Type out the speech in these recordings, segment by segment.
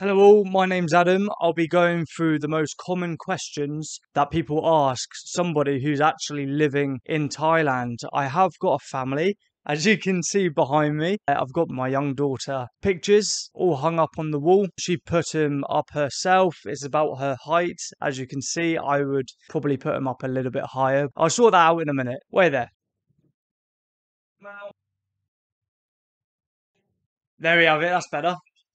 Hello all, my name's Adam. I'll be going through the most common questions that people ask somebody who's actually living in Thailand. I have got a family. As you can see behind me, I've got my young daughter pictures all hung up on the wall. She put them up herself. It's about her height. As you can see, I would probably put them up a little bit higher. I'll sort that out in a minute. Wait there. There we have it. That's better.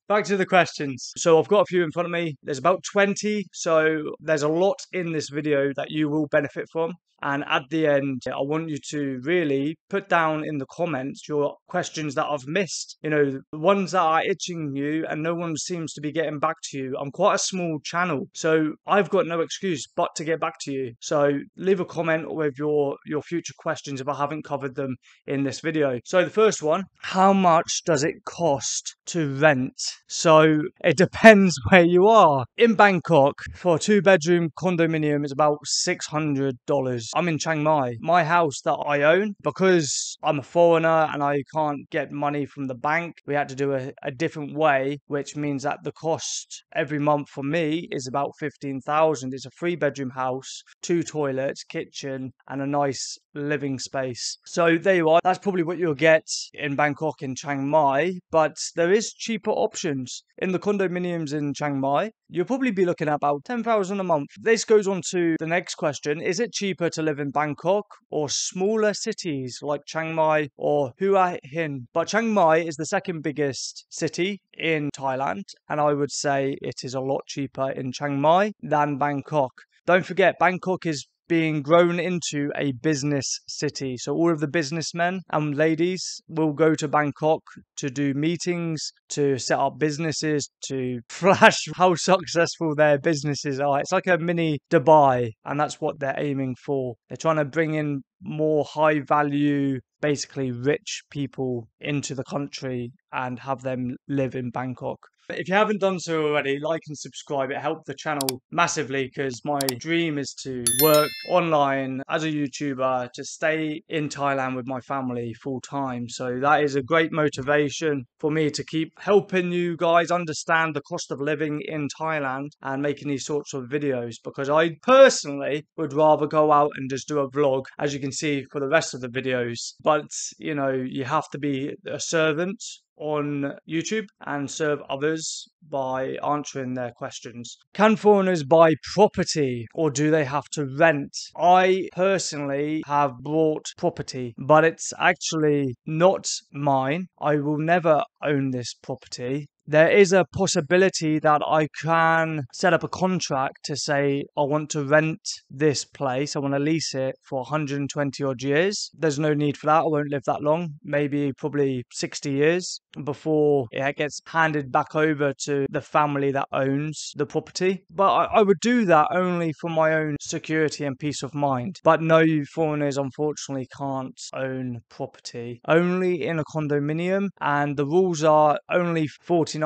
Back to the questions. So I've got a few in front of me. There's about 20. So there's a lot in this video that you will benefit from. And at the end, I want you to really put down in the comments your questions that I've missed. You know, the ones that are itching you and no one seems to be getting back to you. I'm quite a small channel, so I've got no excuse but to get back to you. So leave a comment with your future questions if I haven't covered them in this video. So the first one, how much does it cost to rent? So it depends where you are. In Bangkok, for a 2-bedroom condominium, it's about $600. I'm in Chiang Mai. My house that I own, because I'm a foreigner and I can't get money from the bank, we had to do a different way, which means that the cost every month for me is about 15,000. It's a 3-bedroom house, 2 toilets, kitchen, and a nice living space. So there you are. That's probably what you'll get in Bangkok in Chiang Mai, but there is cheaper options. In the condominiums in Chiang Mai, you'll probably be looking at about 10,000 a month. This goes on to the next question. Is it cheaper to live in Bangkok or smaller cities like Chiang Mai or Hua Hin? But Chiang Mai is the second biggest city in Thailand, and I would say it is a lot cheaper in Chiang Mai than Bangkok. Don't forget, Bangkok is being grown into a business city. So all of the businessmen and ladies will go to Bangkok to do meetings, to set up businesses, to flash how successful their businesses are. It's like a mini Dubai, and that's what they're aiming for. They're trying to bring in more high value, basically rich people into the country and have them live in Bangkok. If you haven't done so already, like and subscribe. It helped the channel massively because my dream is to work online as a YouTuber, to stay in Thailand with my family full time. So that is a great motivation for me to keep helping you guys understand the cost of living in Thailand and making these sorts of videos, because I personally would rather go out and just do a vlog, as you can see for the rest of the videos. But, you know, you have to be a servant on YouTube and serve others by answering their questions. Can foreigners buy property or do they have to rent? I personally have bought property, but it's actually not mine. I will never own this property. There is a possibility that I can set up a contract to say I want to rent this place, I want to lease it for 120 odd years. There's no need for that. I won't live that long, maybe probably 60 years before it gets handed back over to the family that owns the property. But I would do that only for my own security and peace of mind. But no, foreigners unfortunately can't own property, only in a condominium, and the rules are only 49%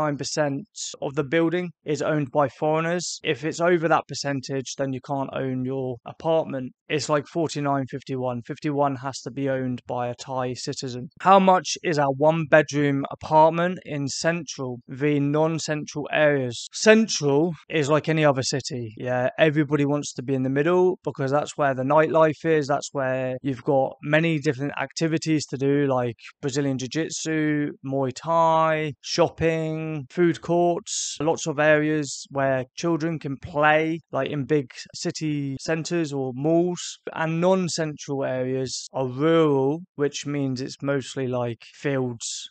of the building is owned by foreigners. If it's over that percentage, then you can't own your apartment. It's like 49-51. 51 has to be owned by a Thai citizen. How much is a 1-bedroom apartment in central v non-central areas? Central is like any other city. Yeah, everybody wants to be in the middle because that's where the nightlife is. That's where you've got many different activities to do, like Brazilian Jiu-Jitsu, Muay Thai, shopping, food courts, lots of areas where children can play, like in big city centres or malls. And non-central areas are rural, which means it's mostly like fields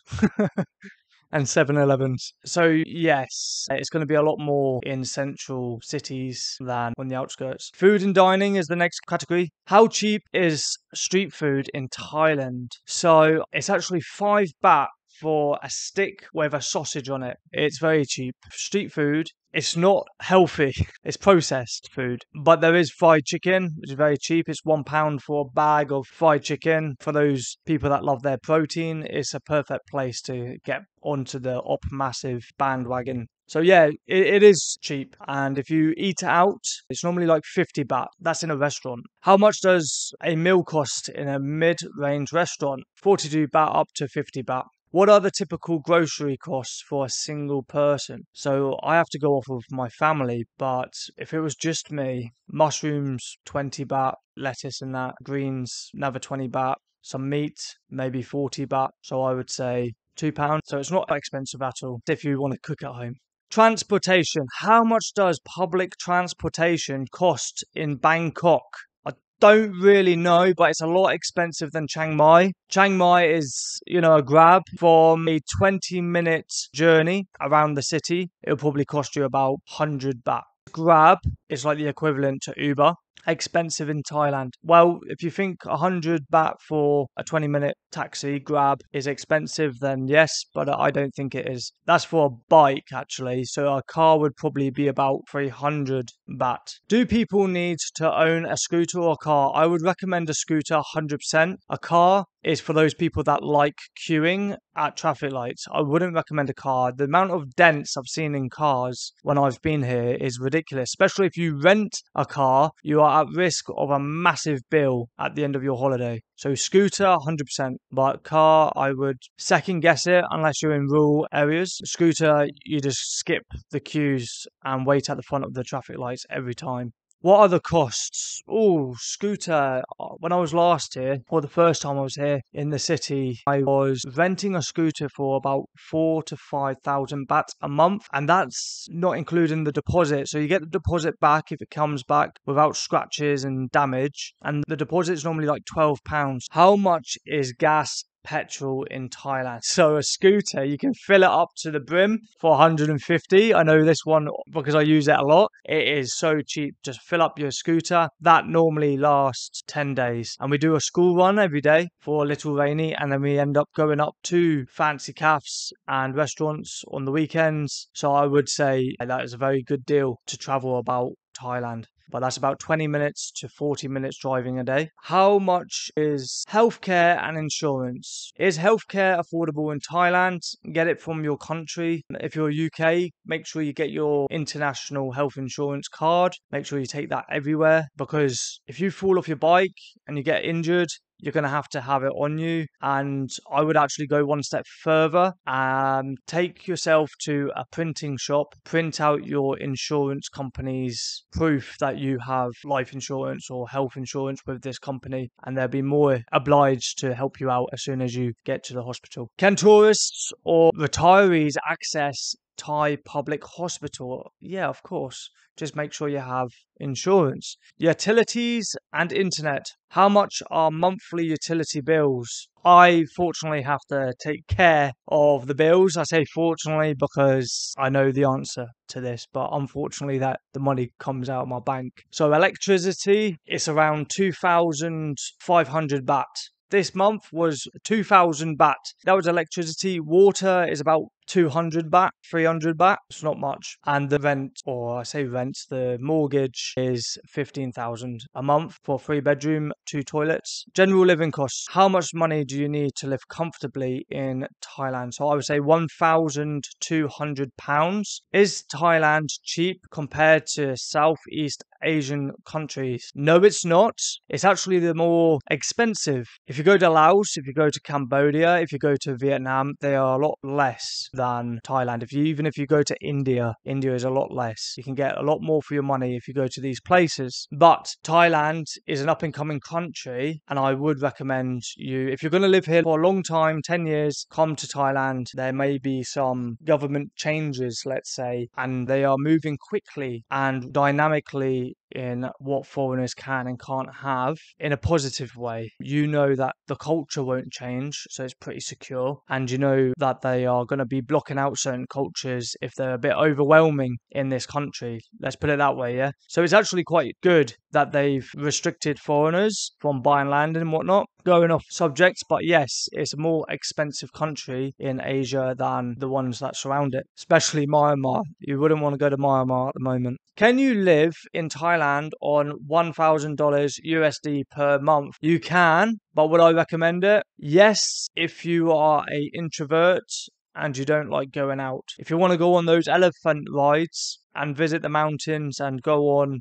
and 7-Elevens. So yes, it's going to be a lot more in central cities than on the outskirts. Food and dining is the next category. How cheap is street food in Thailand? So it's actually 5 baht for a stick with a sausage on it. It's very cheap. Street food, it's not healthy. It's processed food. But there is fried chicken, which is very cheap. It's £1 for a bag of fried chicken. For those people that love their protein, it's a perfect place to get onto the Op Massive bandwagon. So yeah, it is cheap. And if you eat out, it's normally like 50 baht. That's in a restaurant. How much does a meal cost in a mid-range restaurant? 42 baht up to 50 baht. What are the typical grocery costs for a single person? So I have to go off of my family, but if it was just me, mushrooms 20 baht, lettuce and that, greens another 20 baht, some meat maybe 40 baht. So I would say £2. So it's not expensive at all if you want to cook at home. Transportation. How much does public transportation cost in Bangkok? I don't really know, but it's a lot expensive than Chiang Mai. Chiang Mai is, a grab from a 20-minute journey around the city. It'll probably cost you about 100 baht. Grab is like the equivalent to Uber. Expensive in Thailand. Well, if you think 100 baht for a 20-minute taxi grab is expensive, then yes, but I don't think it is. That's for a bike actually, so a car would probably be about 300 baht. Do people need to own a scooter or a car? I would recommend a scooter 100%. A car is for those people that like queuing at traffic lights. I wouldn't recommend a car. The amount of dents I've seen in cars when I've been here is ridiculous. Especially if you rent a car, you are at risk of a massive bill at the end of your holiday. So scooter, 100%. But car, I would second guess it unless you're in rural areas. Scooter, you just skip the queues and wait at the front of the traffic lights every time. What are the costs? Oh, scooter. When I was last here, or the first time I was here in the city, I was renting a scooter for about 4,000 to 5,000 baht a month, and that's not including the deposit. So you get the deposit back if it comes back without scratches and damage, and the deposit is normally like £12. How much is gas? Petrol in Thailand? So a scooter, you can fill it up to the brim for 150. I know this one because I use it a lot. It is so cheap. Just fill up your scooter. That normally lasts 10 days. And we do a school run every day for Little Rainy, and then we end up going up to fancy cafes and restaurants on the weekends. So I would say that is a very good deal to travel about Thailand. But that's about 20 minutes to 40 minutes driving a day. How much is healthcare and insurance? Is healthcare affordable in Thailand? Get it from your country. If you're UK, make sure you get your international health insurance card. Make sure you take that everywhere, because if you fall off your bike and you get injured, you're going to have it on you. And I would actually go one step further and take yourself to a printing shop, print out your insurance company's proof that you have life insurance or health insurance with this company, and they'll be more obliged to help you out as soon as you get to the hospital. Can tourists or retirees access Thai public hospital? Yeah, of course. Just make sure you have insurance. Utilities and internet. How much are monthly utility bills? I fortunately have to take care of the bills. I say fortunately because I know the answer to this, but unfortunately that the money comes out of my bank. So electricity, it's around 2,500 baht. This month was 2,000 baht. That was electricity. Water is about 200 baht, 300 baht. It's not much. And the rent, or I say rent, the mortgage is 15,000 a month for 3-bedroom, 2 toilets. General living costs. How much money do you need to live comfortably in Thailand? So I would say £1,200. Is Thailand cheap compared to Southeast Asian countries? No, it's not. It's actually the more expensive. If you go to Laos, if you go to Cambodia, if you go to Vietnam, they are a lot less than Thailand. Even if you go to India, India is a lot less. You can get a lot more for your money if you go to these places. But Thailand is an up-and-coming country, and I would recommend you, if you're going to live here for a long time, 10 years, come to Thailand. There may be some government changes, let's say, and they are moving quickly and dynamically in what foreigners can and can't have in a positive way. You know that the culture won't change, so it's pretty secure, and you know that they are going to be blocking out certain cultures if they're a bit overwhelming in this country. Let's put it that way, yeah? So it's actually quite good that they've restricted foreigners from buying land and whatnot. Going off subject, but yes, it's a more expensive country in Asia than the ones that surround it, especially Myanmar. You wouldn't want to go to Myanmar at the moment. Can you live in Thailand on $1,000 USD per month? You can, but would I recommend it? Yes, if you are an introvert and you don't like going out. If you want to go on those elephant rides and visit the mountains and go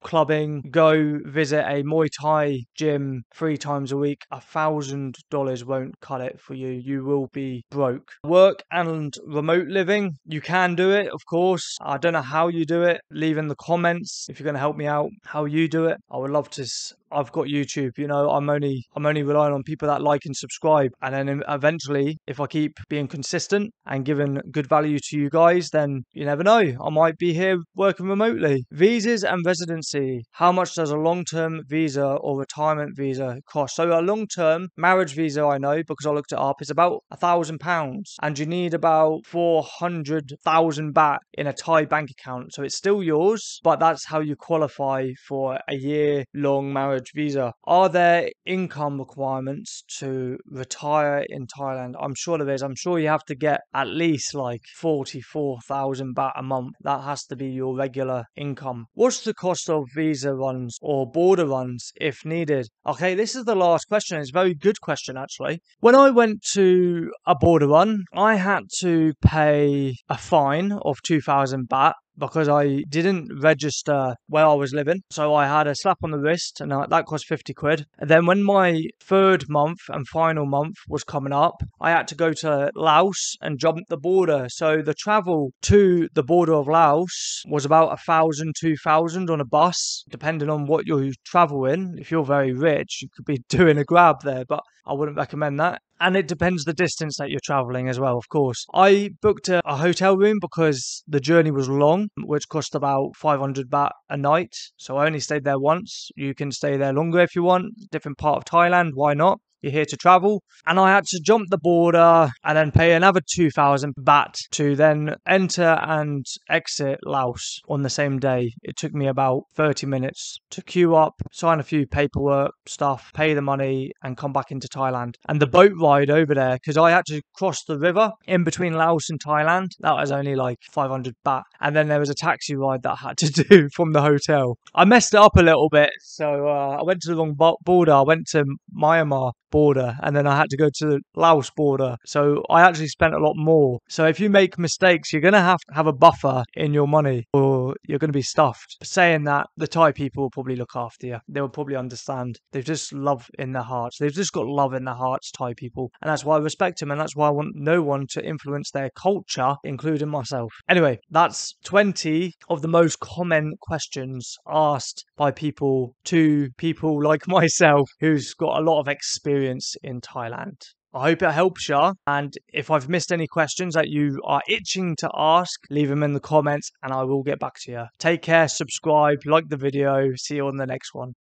clubbing, go visit a Muay Thai gym 3 times a week, $1,000 won't cut it for you. You will be broke. Work and remote living, you can do it, of course. I don't know how you do it. Leave in the comments if you're going to help me out how you do it. I would love to. I've got YouTube, you know, I'm only relying on people that like and subscribe. And then eventually, if I keep being consistent and giving good value to you guys, then you never know, I might be here working remotely. Visas and residency. How much does a long-term visa or retirement visa cost? So a long-term marriage visa, I know because I looked it up, is about £1,000, and you need about 400,000 baht in a Thai bank account. So it's still yours, but that's how you qualify for a year-long marriage visa. Are there income requirements to retire in Thailand? I'm sure there is. I'm sure you have to get at least like 44,000 baht a month. That has to be your regular income. What's the cost of visa runs or border runs if needed? Okay, this is the last question. It's a very good question, actually. When I went to a border run, I had to pay a fine of 2,000 baht because I didn't register where I was living. So I had a slap on the wrist, and that cost 50 quid. And then when my third month and final month was coming up, I had to go to Laos and jump the border. So the travel to the border of Laos was about 1,000, 2,000 on a bus, depending on what you're traveling. If you're very rich, you could be doing a grab there, but I wouldn't recommend that. And it depends the distance that you're traveling as well, of course. I booked a hotel room because the journey was long, which cost about 500 baht a night. So I only stayed there once. You can stay there longer if you want. Different part of Thailand, why not? You're here to travel. And I had to jump the border and then pay another 2,000 baht to then enter and exit Laos on the same day. It took me about 30 minutes to queue up, sign a few paperwork stuff, pay the money, and come back into Thailand. And the boat ride over there, because I had to cross the river in between Laos and Thailand, that was only like 500 baht. And then there was a taxi ride that I had to do from the hotel. I messed it up a little bit, so I went to the wrong border. I went to Myanmar border, and then I had to go to the Laos border. So I actually spent a lot more. So if you make mistakes, you're going to have a buffer in your money, or you're going to be stuffed. Saying that, the Thai people will probably look after you. They will probably understand. They've just love in their hearts. They've just got love in their hearts, Thai people. And that's why I respect them, and that's why I want no one to influence their culture, including myself. Anyway, that's 20 of the most common questions asked by people to people like myself who's got a lot of experience in Thailand. I hope it helps you, and if I've missed any questions that you are itching to ask, leave them in the comments and I will get back to you. Take care, subscribe, like the video, see you on the next one.